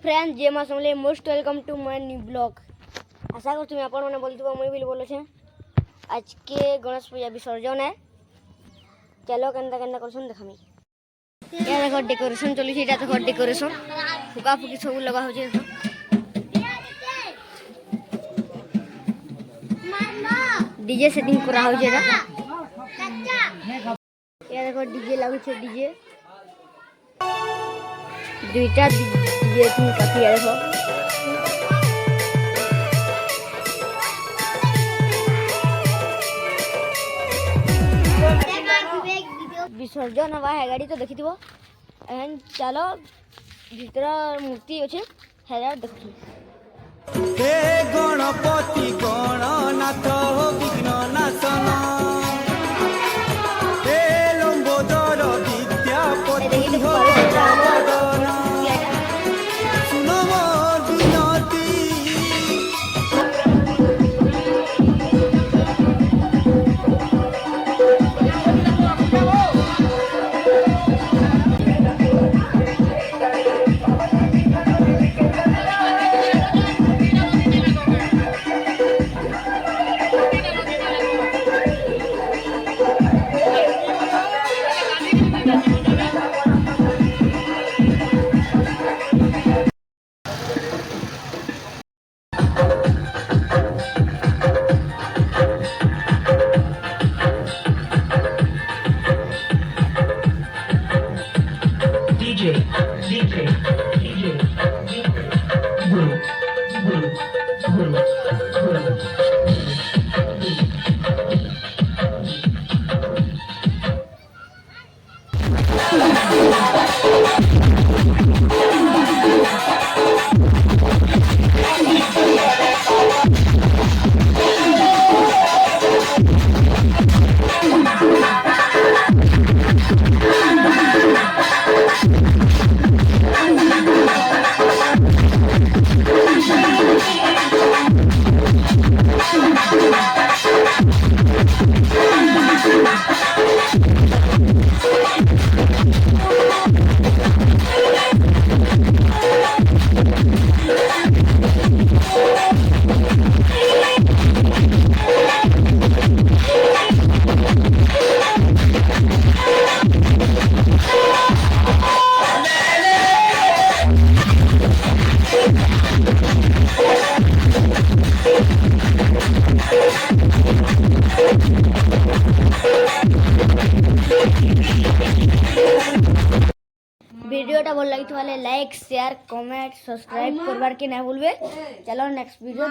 Friends जे मा समले most welcome to my new blog. आशा कर तुम्हें आपण मैंने बोलते मुई भी बोलो छे। आज के गणेश पूजा विसर्जन है। चलो केंदा केंदा करछन देखामी। ये देखो डेकोरेशन चली छे। एटा देखो डेकोरेशन फुका फुकी सब लगा हो छे। डीजे सेटिंग करा हो छे। ये देखो डीजे लागू छे। डीजे दुईटा डीजे तुम काफी है। देखो विसर्जन हवा है गाड़ी तो देखी थी वो एहन। चलो भीतर मूर्ति अच्छे है देखी। हे गणपति गणनाथ विघ्ननाशन हे लंबोदर विद्यापति हो रामदन सुनो मोर विनती। वीडियोटा भल लगी लाइक शेयर कमेंट सब्सक्राइब करवार के ना भूलबे। चलो नेक्स्ट वीडियो।